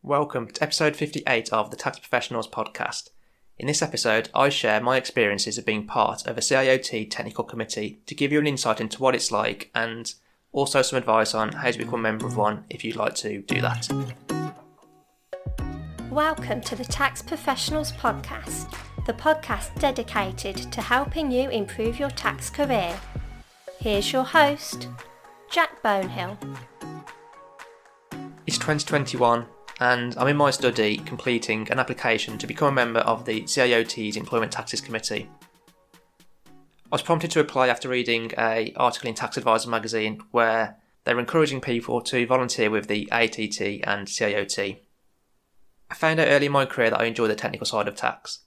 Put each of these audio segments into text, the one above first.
Welcome to episode 58 of the Tax Professionals podcast. In this episode, I share my experiences of being part of a CIOT technical committee to give you an insight into what it's like and also some advice on how to become a member of one if you'd like to do that. Welcome to the Tax Professionals podcast, the podcast dedicated to helping you improve your tax career. Here's your host, Jack Bonehill. It's 2021 and I'm in my study completing an application to become a member of the CIOT's Employment Taxes Committee. I was prompted to apply after reading an article in Tax Advisor magazine where they were encouraging people to volunteer with the ATT and CIOT. I found out early in my career that I enjoy the technical side of tax,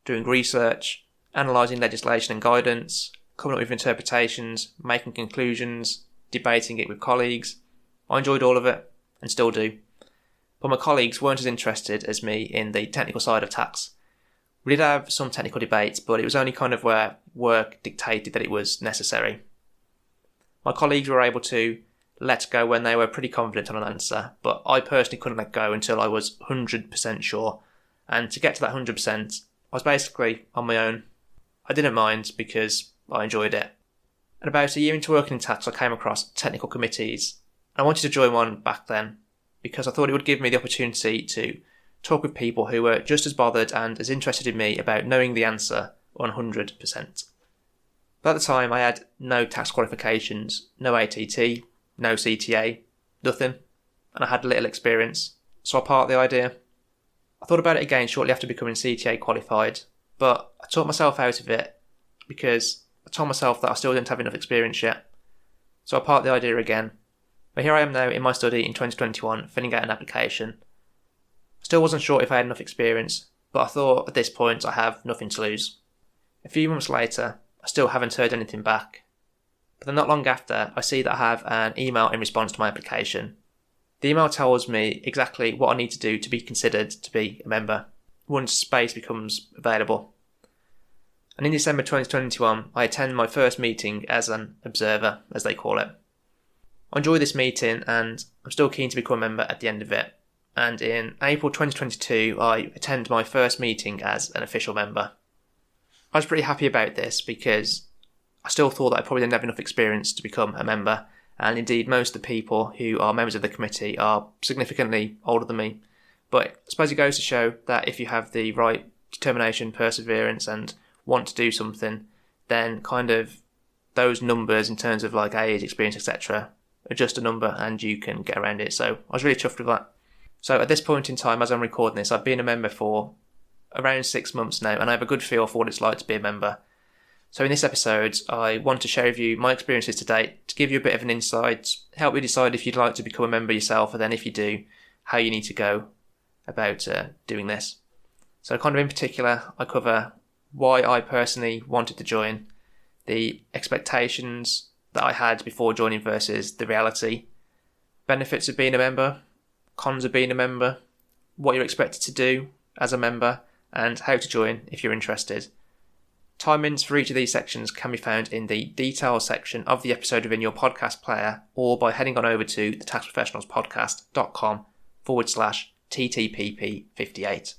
doing research, analysing legislation and guidance, coming up with interpretations, making conclusions, debating it with colleagues. I enjoyed all of it and still do. But my colleagues weren't as interested as me in the technical side of tax. We did have some technical debates, but it was only kind of where work dictated that it was necessary. My colleagues were able to let go when they were pretty confident on an answer, but I personally couldn't let go until I was 100% sure. And to get to that 100%, I was basically on my own. I didn't mind because I enjoyed it. And about a year into working in tax, I came across technical committees. I wanted to join one back then because I thought it would give me the opportunity to talk with people who were just as bothered and as interested in me about knowing the answer 100%. But at the time, I had no tax qualifications, no ATT, no CTA, nothing, and I had little experience, so I parked the idea. I thought about it again shortly after becoming CTA qualified, but I talked myself out of it because I told myself that I still didn't have enough experience yet, so I parked the idea again. But here I am now in my study in 2021, filling out an application. I still wasn't sure if I had enough experience, but I thought at this point I have nothing to lose. A few months later, I still haven't heard anything back. But then not long after, I see that I have an email in response to my application. The email tells me exactly what I need to do to be considered to be a member once space becomes available. And in December 2021, I attend my first meeting as an observer, as they call it. I enjoy this meeting and I'm still keen to become a member at the end of it. And in April 2022, I attend my first meeting as an official member. I was pretty happy about this because I still thought that I probably didn't have enough experience to become a member. And indeed, most of the people who are members of the committee are significantly older than me. But I suppose it goes to show that if you have the right determination, perseverance and want to do something, then kind of those numbers in terms of like age, experience, etc. are just a number and you can get around it. So I was really chuffed with that. So at this point in time, as I'm recording this, I've been a member for around 6 months now and I have a good feel for what it's like to be a member. So in this episode, I want to share with you my experiences to date to give you a bit of an insight, help you decide if you'd like to become a member yourself, and then if you do, how you need to go about doing this. So kind of in particular, I cover why I personally wanted to join, the expectations that I had before joining versus the reality, benefits of being a member, cons of being a member, what you're expected to do as a member, and how to join if you're interested. Timings for each of these sections can be found in the details section of the episode within your podcast player or by heading on over to thetaxprofessionalspodcast.com/TTPP58.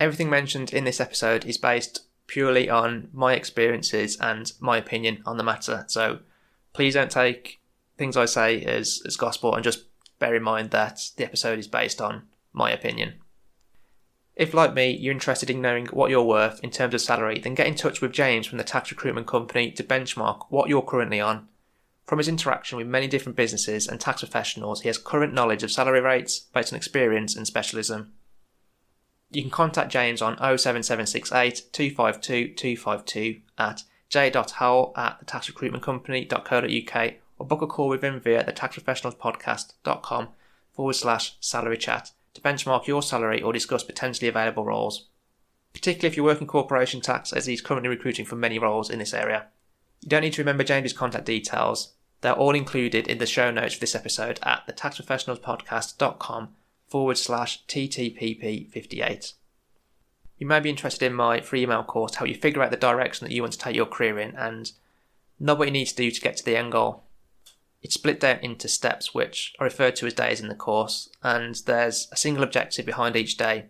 Everything mentioned in this episode is based purely on my experiences and my opinion on the matter, so please don't take things I say as gospel and just bear in mind that the episode is based on my opinion. If, like me, you're interested in knowing what you're worth in terms of salary, then get in touch with James from the Tax Recruitment Company to benchmark what you're currently on. From his interaction with many different businesses and tax professionals, he has current knowledge of salary rates based on experience and specialism. You can contact James on 07768 252 252 at j.howell@thetaxrecruitmentcompany.co.uk or book a call with him via thetaxprofessionalspodcast.com/salary chat to benchmark your salary or discuss potentially available roles, particularly if you work in corporation tax, as he's currently recruiting for many roles in this area. You don't need to remember James's contact details. They're all included in the show notes for this episode at thetaxprofessionalspodcast.com/TTPP58. You may be interested in my free email course to help you figure out the direction that you want to take your career in and know what you need to do to get to the end goal. It's split down into steps which are referred to as days in the course, and there's a single objective behind each day,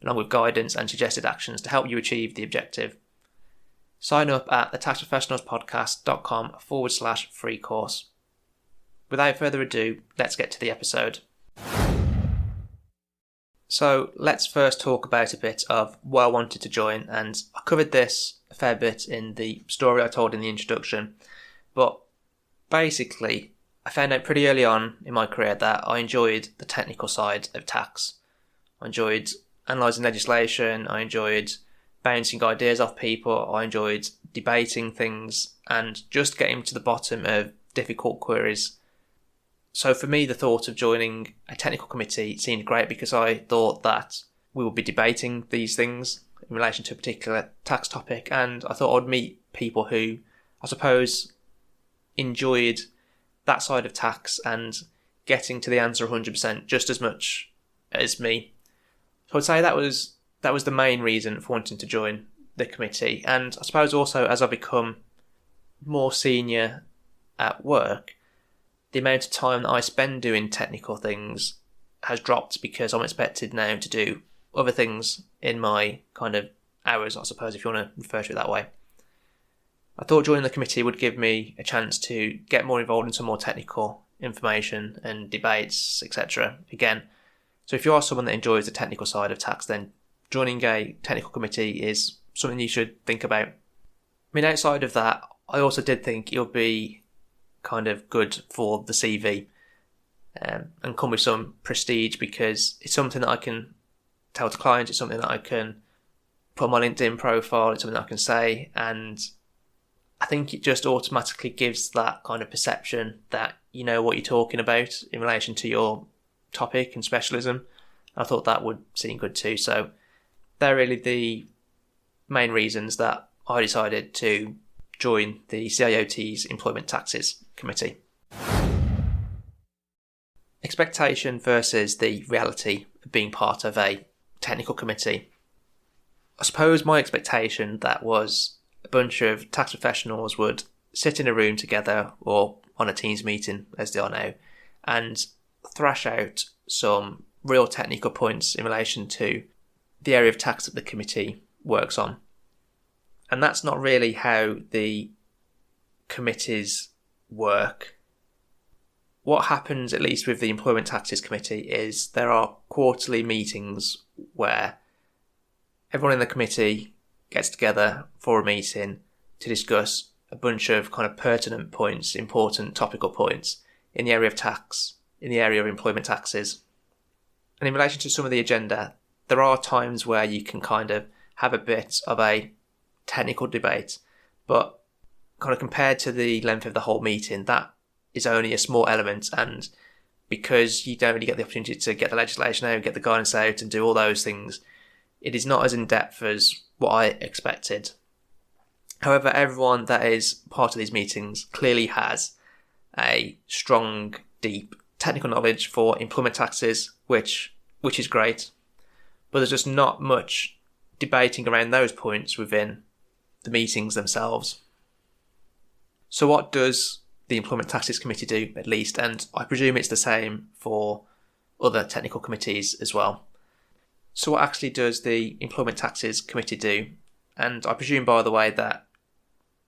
along with guidance and suggested actions to help you achieve the objective. Sign up at thetaxprofessionalspodcast.com/free course. Without further ado, let's get to the episode. So let's first talk about a bit of why I wanted to join, and I covered this a fair bit in the story I told in the introduction, but basically I found out pretty early on in my career that I enjoyed the technical side of tax. I enjoyed analysing legislation, I enjoyed bouncing ideas off people, I enjoyed debating things and just getting to the bottom of difficult queries. So for me, the thought of joining a technical committee seemed great because I thought that we would be debating these things in relation to a particular tax topic, and I thought I'd meet people who, I suppose, enjoyed that side of tax and getting to the answer 100% just as much as me. So I'd say that was the main reason for wanting to join the committee. And I suppose also as I become more senior at work, the amount of time that I spend doing technical things has dropped because I'm expected now to do other things in my kind of hours, I suppose, if you want to refer to it that way. I thought joining the committee would give me a chance to get more involved in some more technical information and debates, etc. Again, so if you are someone that enjoys the technical side of tax, then joining a technical committee is something you should think about. I mean, outside of that, I also did think it would be kind of good for the CV and come with some prestige because it's something that I can tell to clients, it's something that I can put on my LinkedIn profile, it's something that I can say, and I think it just automatically gives that kind of perception that you know what you're talking about in relation to your topic and specialism. I thought that would seem good too. So they're really the main reasons that I decided to join the CIOT's Employment Taxes Committee. Expectation versus the reality of being part of a technical committee. I suppose my expectation that was a bunch of tax professionals would sit in a room together or on a Teams meeting as they are now and thrash out some real technical points in relation to the area of tax that the committee works on. And that's not really how the committees work. What happens, at least with the Employment Taxes Committee, is there are quarterly meetings where everyone in the committee gets together for a meeting to discuss a bunch of kind of pertinent points, important topical points in the area of tax, in the area of employment taxes. And in relation to some of the agenda, there are times where you can kind of have a bit of a technical debate, but kind of compared to the length of the whole meeting, that is only a small element, and because you don't really get the opportunity to get the legislation out, get the guidance out and do all those things, it is not as in-depth as what I expected. However, everyone that is part of these meetings clearly has a strong, deep technical knowledge for employment taxes, which is great, but there's just not much debating around those points within the meetings themselves. So what does the Employment Taxes Committee do, at least? And I presume it's the same for other technical committees as well. So what actually does the Employment Taxes Committee do? And I presume, by the way, that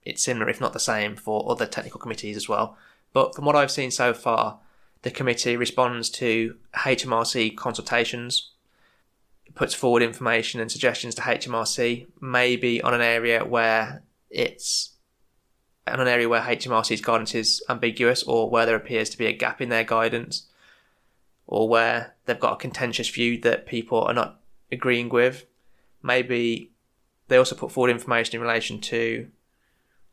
it's similar, if not the same, for other technical committees as well. But from what I've seen so far, the committee responds to HMRC consultations, puts forward information and suggestions to HMRC, maybe on an area where HMRC's guidance is ambiguous, or where there appears to be a gap in their guidance, or where they've got a contentious view that people are not agreeing with. Maybe they also put forward information in relation to,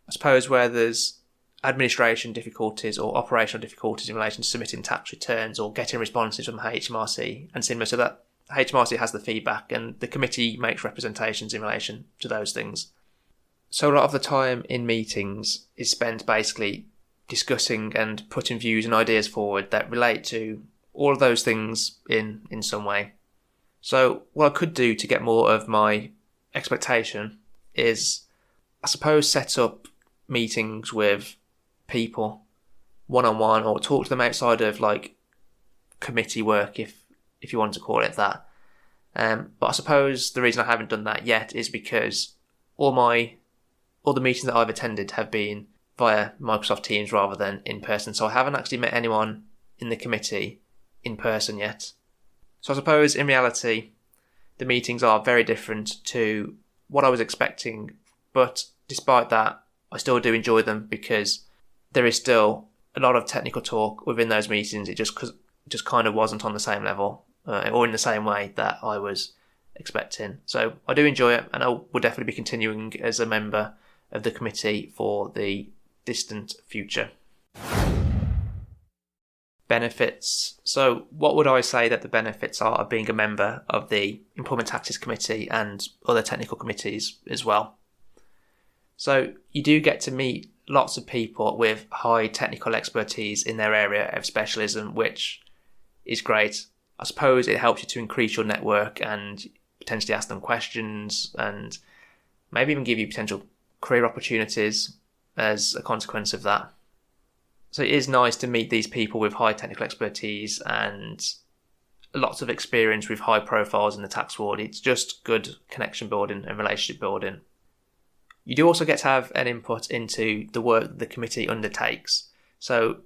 I suppose, where there's administration difficulties or operational difficulties in relation to submitting tax returns or getting responses from HMRC and similar, so that HMRC has the feedback and the committee makes representations in relation to those things. So a lot of the time in meetings is spent basically discussing and putting views and ideas forward that relate to all of those things in some way. So what I could do to get more of my expectation is, I suppose, set up meetings with people one-on-one or talk to them outside of like committee work, if you want to call it that. But I suppose the reason I haven't done that yet is because all the meetings that I've attended have been via Microsoft Teams rather than in person. So I haven't actually met anyone in the committee in person yet. So I suppose in reality, the meetings are very different to what I was expecting. But despite that, I still do enjoy them because there is still a lot of technical talk within those meetings. It just kind of wasn't on the same level or in the same way that I was expecting. So I do enjoy it, and I will definitely be continuing as a member of the committee for the distant future. Benefits. So what would I say that the benefits are of being a member of the Employment Taxes Committee and other technical committees as well? So you do get to meet lots of people with high technical expertise in their area of specialism, which is great. I suppose it helps you to increase your network and potentially ask them questions and maybe even give you potential career opportunities as a consequence of that. So it is nice to meet these people with high technical expertise and lots of experience with high profiles in the tax world. It's just good connection building and relationship building. You do also get to have an input into the work that the committee undertakes. So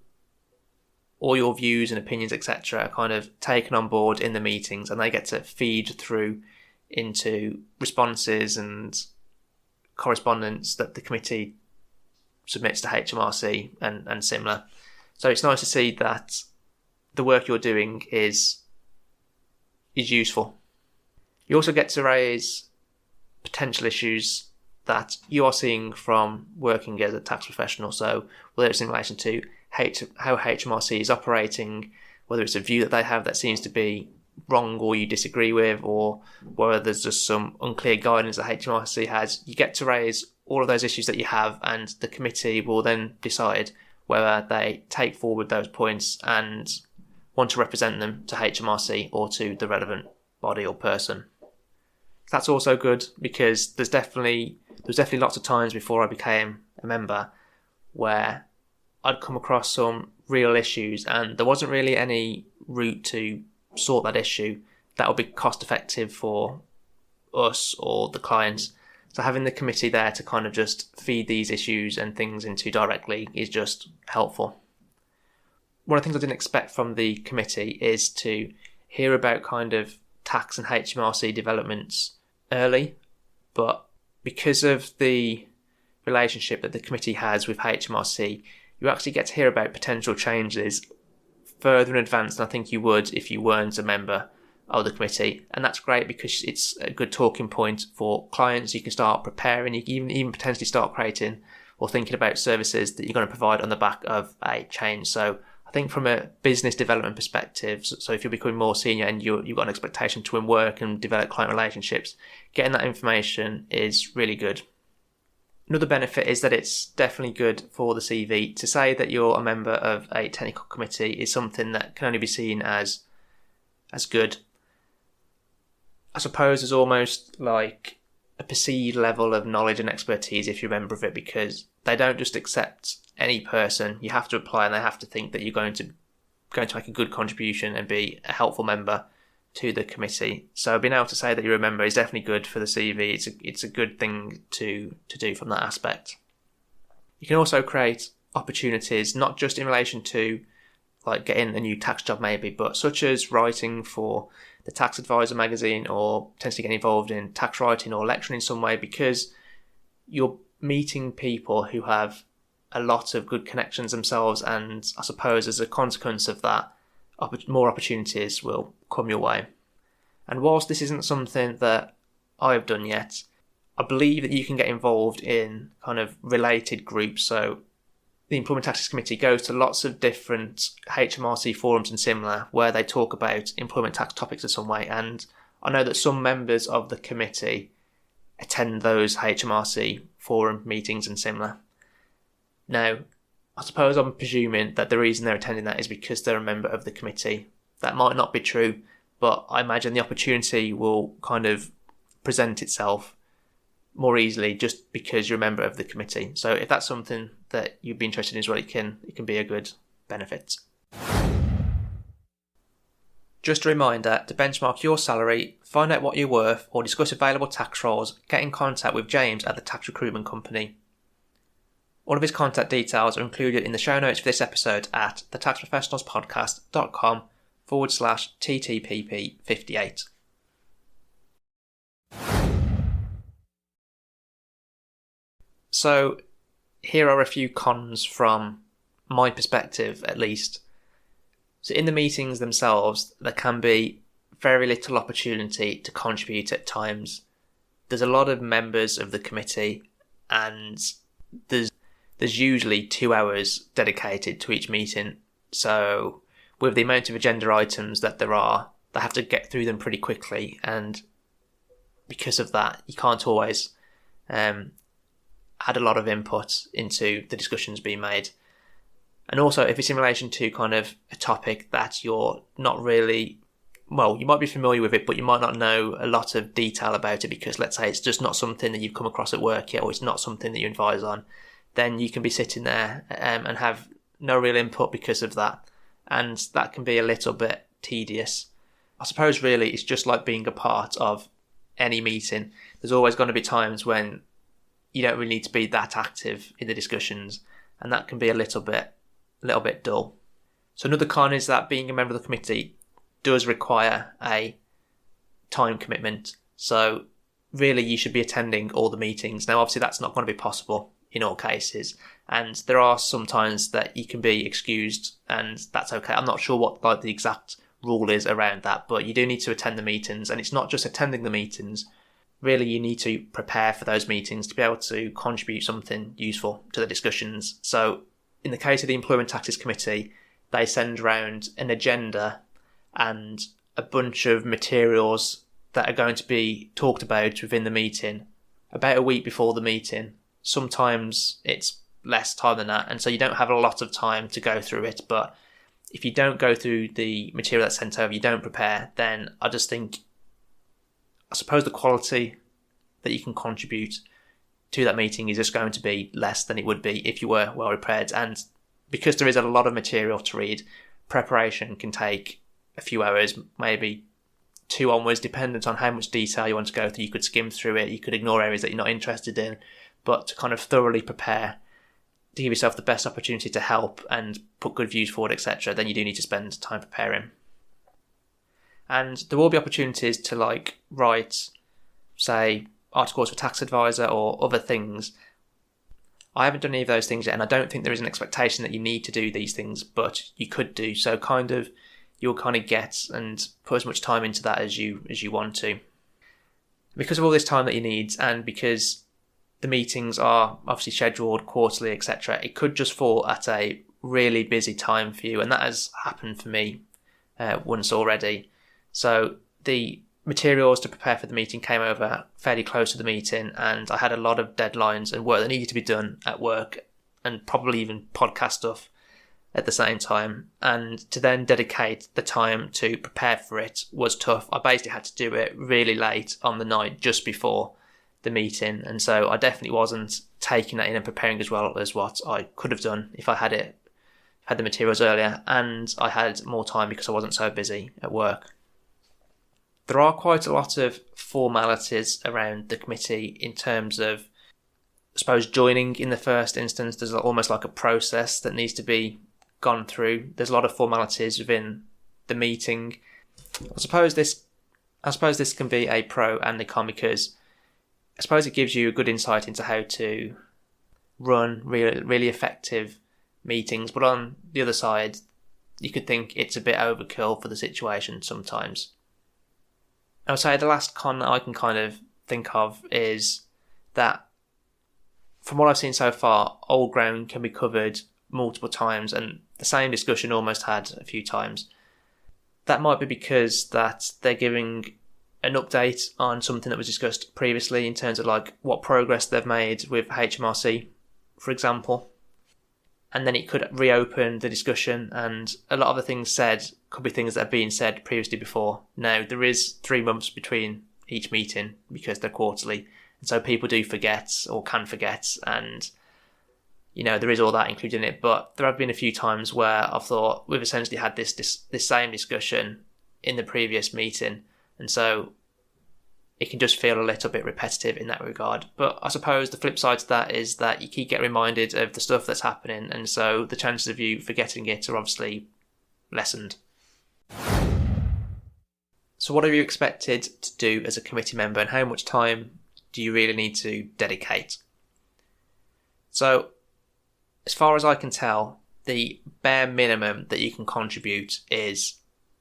all your views and opinions, etc., are kind of taken on board in the meetings, and they get to feed through into responses and correspondence that the committee submits to HMRC and similar. So it's nice to see that the work you're doing is useful. You also get to raise potential issues that you are seeing from working as a tax professional. So whether it's in relation to how HMRC is operating, whether it's a view that they have that seems to be wrong or you disagree with, or whether there's just some unclear guidance that HMRC has, you get to raise all of those issues that you have, and the committee will then decide whether they take forward those points and want to represent them to HMRC or to the relevant body or person. That's also good because there's definitely lots of times before I became a member where I'd come across some real issues and there wasn't really any route to sort that issue that would be cost effective for us or the clients. So having the committee there to kind of just feed these issues and things into directly is just helpful. One of the things I didn't expect from the committee is to hear about kind of tax and HMRC developments early, but because of the relationship that the committee has with HMRC, you actually get to hear about potential changes further in advance than I think you would if you weren't a member of the committee. And that's great because it's a good talking point for clients. You can start preparing, you can even potentially start creating or thinking about services that you're going to provide on the back of a change. So I think from a business development perspective, so if you're becoming more senior and you've got an expectation to win work and develop client relationships, getting that information is really good. Another benefit is that it's definitely good for the CV. To say that you're a member of a technical committee is something that can only be seen as good. I suppose there's almost like a perceived level of knowledge and expertise if you're a member of it, because they don't just accept any person. You have to apply and they have to think that you're going to make a good contribution and be a helpful member to the committee. So being able to say that you're a member is definitely good for the CV. It's a good thing to do from that aspect. You can also create opportunities, not just in relation to like getting a new tax job maybe, but such as writing for the Tax Advisor magazine or potentially getting involved in tax writing or lecturing in some way, because you're meeting people who have a lot of good connections themselves, and I suppose as a consequence of that, more opportunities will come your way. And whilst this isn't something that I've done yet, I believe that you can get involved in kind of related groups. So the Employment Taxes Committee goes to lots of different HMRC forums and similar where they talk about employment tax topics in some way. And I know that some members of the committee attend those HMRC forum meetings and similar. Now, I suppose I'm presuming that the reason they're attending that is because they're a member of the committee. That might not be true, but I imagine the opportunity will kind of present itself more easily just because you're a member of the committee. So if that's something that you'd be interested in as well, it can be a good benefits. Just a reminder, to benchmark your salary, find out what you're worth, or discuss available tax roles, get in contact with James at the Tax Recruitment Company. All of his contact details are included in the show notes for this episode at thetaxprofessionalspodcast.com/TTPP58. So, here are a few cons from my perspective, at least. So in the meetings themselves, there can be very little opportunity to contribute at times. There's a lot of members of the committee, and there's usually 2 hours dedicated to each meeting. So with the amount of agenda items that there are, they have to get through them pretty quickly, and because of that, you can't always add a lot of input into the discussions being made. And also, if it's in relation to kind of a topic that you're not really, well, you might be familiar with it, but you might not know a lot of detail about it because, let's say, it's just not something that you've come across at work yet, or it's not something that you advise on, then you can be sitting there and have no real input because of that. And that can be a little bit tedious. I suppose really it's just like being a part of any meeting. There's always going to be times when you don't really need to be that active in the discussions, and that can be a little bit dull. So another con is that being a member of the committee does require a time commitment. So really you should be attending all the meetings. Now obviously that's not going to be possible in all cases, and there are some times that you can be excused, and that's okay. I'm not sure what the exact rule is around that, but you do need to attend the meetings, and it's not just attending the meetings. Really, you need to prepare for those meetings to be able to contribute something useful to the discussions. So in the case of the Employment Taxes Committee, they send around an agenda and a bunch of materials that are going to be talked about within the meeting about a week before the meeting. Sometimes it's less time than that, and so you don't have a lot of time to go through it. But if you don't go through the material that's sent over, you don't prepare, then I suppose the quality that you can contribute to that meeting is just going to be less than it would be if you were well prepared. And because there is a lot of material to read, preparation can take a few hours, maybe 2 onwards, dependent on how much detail you want to go through. You could skim through it, you could ignore areas that you're not interested in, but to kind of thoroughly prepare, to give yourself the best opportunity to help and put good views forward, etc., then you do need to spend time preparing. And there will be opportunities to write, say, articles for Tax Advisor or other things. I haven't done any of those things yet, and I don't think there is an expectation that you need to do these things, but you could do. So you'll get and put as much time into that as you want to. Because of all this time that you need, and because the meetings are obviously scheduled quarterly, etc., it could just fall at a really busy time for you, and that has happened for me once already. So the materials to prepare for the meeting came over fairly close to the meeting, and I had a lot of deadlines and work that needed to be done at work, and probably even podcast stuff at the same time. And to then dedicate the time to prepare for it was tough. I basically had to do it really late on the night just before the meeting, and so I definitely wasn't taking that in and preparing as well as what I could have done if I had the materials earlier, and I had more time because I wasn't so busy at work. There are quite a lot of formalities around the committee in terms of, I suppose, joining in the first instance. There's almost like a process that needs to be gone through. There's a lot of formalities within the meeting. I suppose this can be a pro and a con, because I suppose it gives you a good insight into how to run really effective meetings. But on the other side, you could think it's a bit overkill for the situation sometimes. I would say the last con that I can kind of think of is that, from what I've seen so far, old ground can be covered multiple times, and the same discussion almost had a few times. That might be because that they're giving an update on something that was discussed previously in terms of what progress they've made with HMRC, for example. And then it could reopen the discussion, and a lot of the things said could be things that have been said previously before. Now, there is 3 months between each meeting because they're quarterly, and so people do forget or can forget, and there is all that included in it, but there have been a few times where I've thought we've essentially had this same discussion in the previous meeting, and so it can just feel a little bit repetitive in that regard. But I suppose the flip side to that is that you keep getting reminded of the stuff that's happening, and so the chances of you forgetting it are obviously lessened. So what are you expected to do as a committee member, and how much time do you really need to dedicate? So, as far as I can tell, the bare minimum that you can contribute is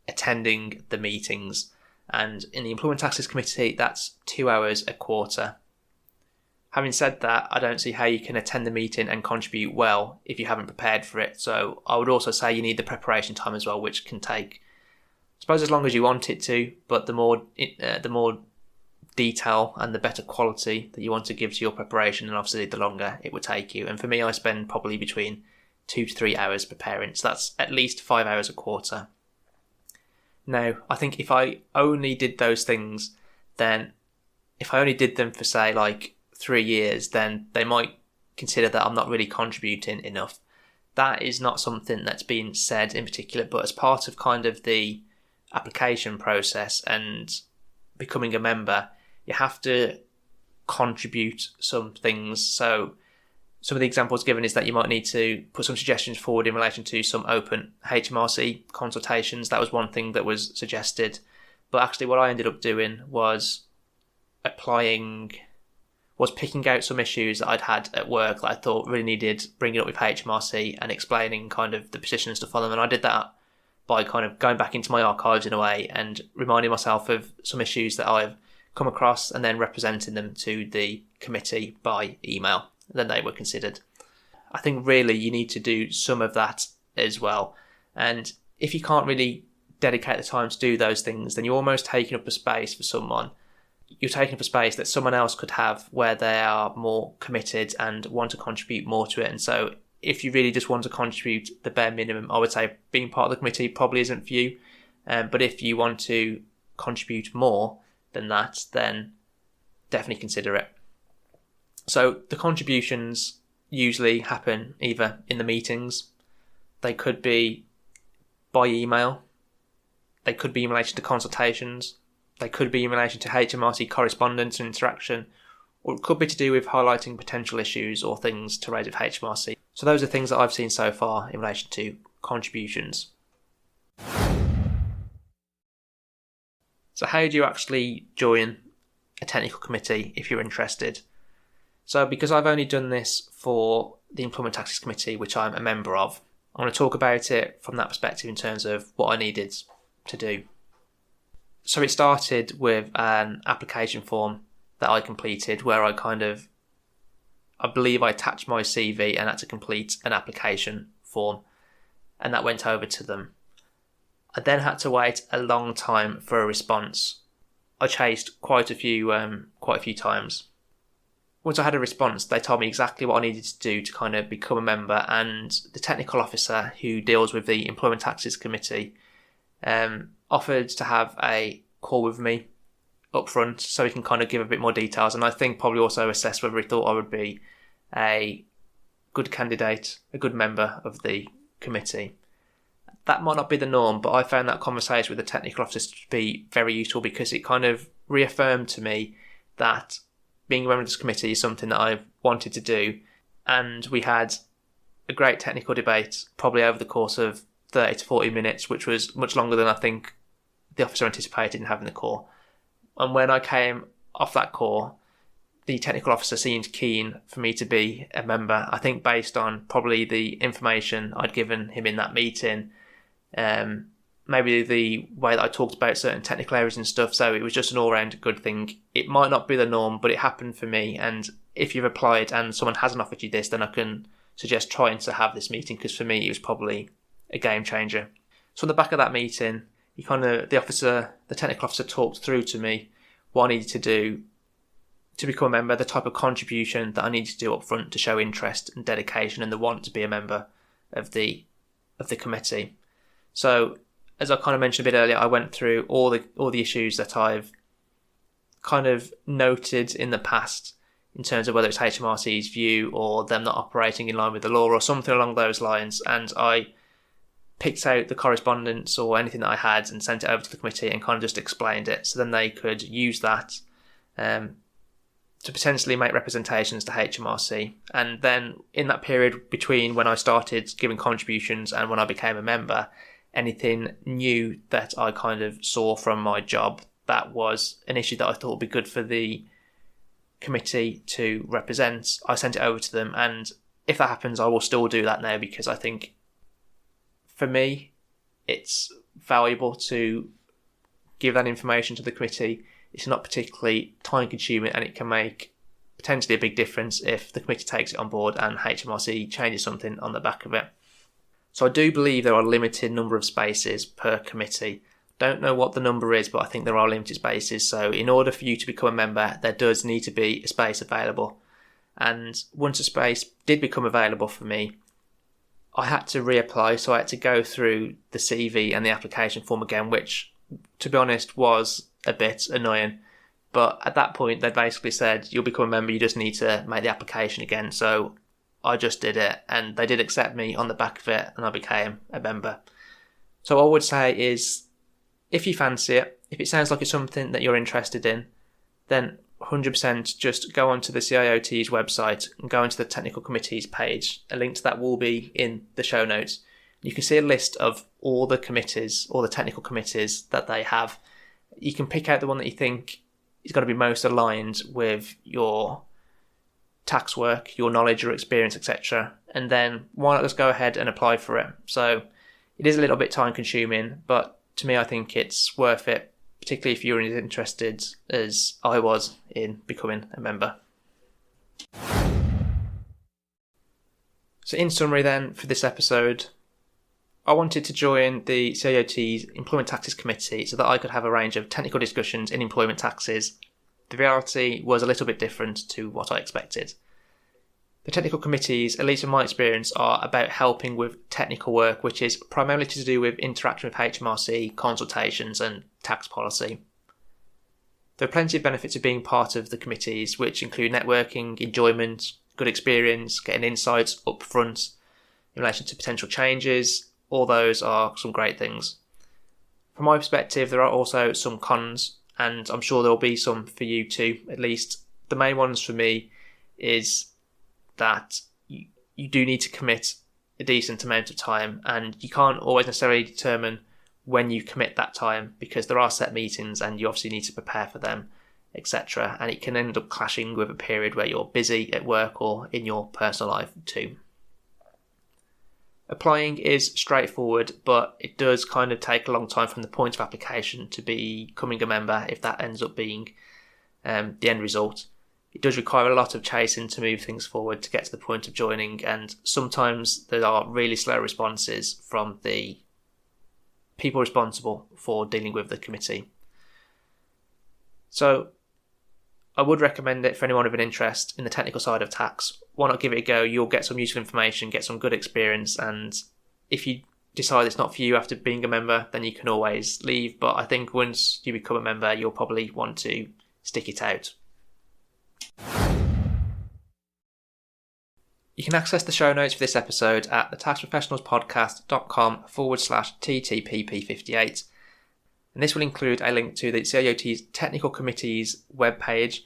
attending the meetings. And in the Employment Taxes Committee, that's 2 hours a quarter. Having said that, I don't see how you can attend the meeting and contribute well if you haven't prepared for it. So I would also say you need the preparation time as well, which can take, I suppose, as long as you want it to, but the more detail and the better quality that you want to give to your preparation, and obviously the longer it would take you. And for me, I spend probably between 2 to 3 hours preparing, so that's at least 5 hours a quarter. Now, I think if I only did those things, then if I only did them for, say, like 3 years, then they might consider that I'm not really contributing enough. That is not something that's been said in particular, but as part of kind of the application process and becoming a member, you have to contribute some things. So some of the examples given is that you might need to put some suggestions forward in relation to some open HMRC consultations. That was one thing that was suggested. But actually what I ended up doing was picking out some issues that I'd had at work that I thought really needed bringing up with HMRC and explaining kind of the position and stuff on them. And I did that by kind of going back into my archives in a way and reminding myself of some issues that I've come across and then representing them to the committee by email. Then they were considered. I think really you need to do some of that as well. And if you can't really dedicate the time to do those things, then you're almost taking up a space for someone. You're taking up a space that someone else could have where they are more committed and want to contribute more to it. And so if you really just want to contribute the bare minimum, I would say being part of the committee probably isn't for you. But if you want to contribute more than that, then definitely consider it. So the contributions usually happen either in the meetings, they could be by email, they could be in relation to consultations, they could be in relation to HMRC correspondence and interaction, or it could be to do with highlighting potential issues or things to raise with HMRC. So those are things that I've seen so far in relation to contributions. So how do you actually join a technical committee if you're interested? So because I've only done this for the Employment Taxes Committee, which I'm a member of, I'm going to talk about it from that perspective in terms of what I needed to do. So it started with an application form that I completed where I believe I attached my CV and had to complete an application form, and that went over to them. I then had to wait a long time for a response. I chased quite a few times. Once I had a response, they told me exactly what I needed to do to kind of become a member, and the technical officer who deals with the Employment Taxes Committee offered to have a call with me up front so he can kind of give a bit more details, and I think probably also assess whether he thought I would be a good candidate, a good member of the committee. That might not be the norm, but I found that conversation with the technical officer to be very useful because it kind of reaffirmed to me that being a member of this committee is something that I've wanted to do. And we had a great technical debate, probably over the course of 30 to 40 minutes, which was much longer than I think the officer anticipated in having the call. And when I came off that call, the technical officer seemed keen for me to be a member. I think based on probably the information I'd given him in that meeting, maybe the way that I talked about certain technical areas and stuff, so it was just an all-round good thing. It might not be the norm, but it happened for me, and if you've applied and someone hasn't offered you this, then I can suggest trying to have this meeting, because for me it was probably a game changer. So on the back of that meeting, the technical officer talked through to me what I needed to do to become a member, the type of contribution that I needed to do up front to show interest and dedication and the want to be a member of the committee. So as I kind of mentioned a bit earlier, I went through all the issues that I've kind of noted in the past in terms of whether it's HMRC's view or them not operating in line with the law or something along those lines. And I picked out the correspondence or anything that I had and sent it over to the committee and kind of just explained it, so then they could use that to potentially make representations to HMRC. And then in that period between when I started giving contributions and when I became a member, anything new that I kind of saw from my job that was an issue that I thought would be good for the committee to represent, I sent it over to them. And if that happens, I will still do that now, because I think for me it's valuable to give that information to the committee. It's not particularly time consuming, and it can make potentially a big difference if the committee takes it on board and HMRC changes something on the back of it. So I do believe there are a limited number of spaces per committee. Don't know what the number is, but I think there are limited spaces. So in order for you to become a member, there does need to be a space available. And once a space did become available for me, I had to reapply. So I had to go through the CV and the application form again, which, to be honest, was a bit annoying. But at that point, they basically said, you'll become a member, you just need to make the application again. So I just did it, and they did accept me on the back of it, and I became a member. So what I would say is, if you fancy it, if it sounds like it's something that you're interested in, then 100% just go onto the CIOT's website and go into the technical committees page. A link to that will be in the show notes. You can see a list of all the committees, all the technical committees that they have. You can pick out the one that you think is going to be most aligned with your tax work, your knowledge, your experience, etc. And then why not just go ahead and apply for it? So it is a little bit time consuming, but to me I think it's worth it, particularly if you're as interested as I was in becoming a member. So in summary then, for this episode, I wanted to join the CIOT's Employment Taxes Committee so that I could have a range of technical discussions in employment taxes. The reality was a little bit different to what I expected. The technical committees, at least in my experience, are about helping with technical work, which is primarily to do with interaction with HMRC, consultations and tax policy. There are plenty of benefits of being part of the committees, which include networking, enjoyment, good experience, getting insights up front in relation to potential changes. All those are some great things. From my perspective, there are also some cons, and I'm sure there will be some for you too. At least the main ones for me is that you do need to commit a decent amount of time, and you can't always necessarily determine when you commit that time, because there are set meetings and you obviously need to prepare for them, etc. And it can end up clashing with a period where you're busy at work or in your personal life too. Applying is straightforward, but it does kind of take a long time from the point of application to becoming a member, if that ends up being the end result. It does require a lot of chasing to move things forward to get to the point of joining, and sometimes there are really slow responses from the people responsible for dealing with the committee. So I would recommend it for anyone with an interest in the technical side of tax. Why not give it a go? You'll get some useful information, get some good experience, and if you decide it's not for you after being a member, then you can always leave. But I think once you become a member, you'll probably want to stick it out. You can access the show notes for this episode at thetaxprofessionalspodcast.com/TTPP58. And this will include a link to the CIOT's Technical Committee's webpage,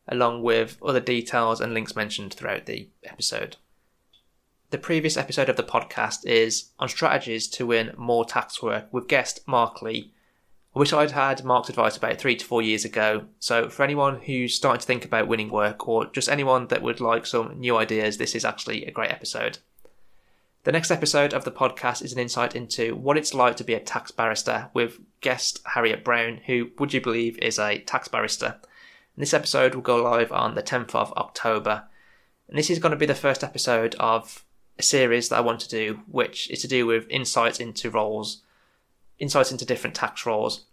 along with other details and links mentioned throughout the episode. The previous episode of the podcast is on strategies to win more tax work with guest Mark Lee. I wish I'd had Mark's advice about 3 to 4 years ago. So for anyone who's starting to think about winning work, or just anyone that would like some new ideas, this is actually a great episode. The next episode of the podcast is an insight into what it's like to be a tax barrister with guest Harriet Brown, who, would you believe, is a tax barrister. And this episode will go live on the 10th of October. And this is going to be the first episode of a series that I want to do, which is to do with insights into different tax roles.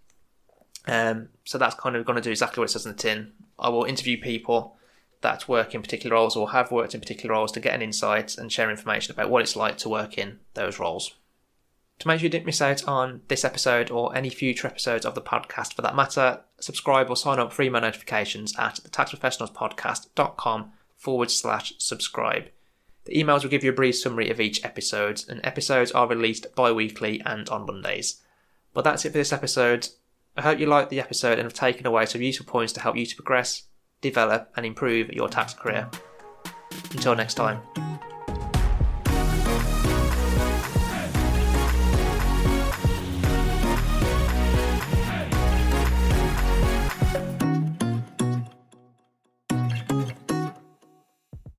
So that's kind of going to do exactly what it says in the tin. I will interview people that work in particular roles or have worked in particular roles to get an insight and share information about what it's like to work in those roles. To make sure you didn't miss out on this episode or any future episodes of the podcast for that matter, subscribe or sign up for email notifications at thetaxprofessionalspodcast.com/subscribe. The emails will give you a brief summary of each episode, and episodes are released bi-weekly and on Mondays. But that's it for this episode. I hope you liked the episode and have taken away some useful points to help you to progress, develop and improve your tax career. Until next time.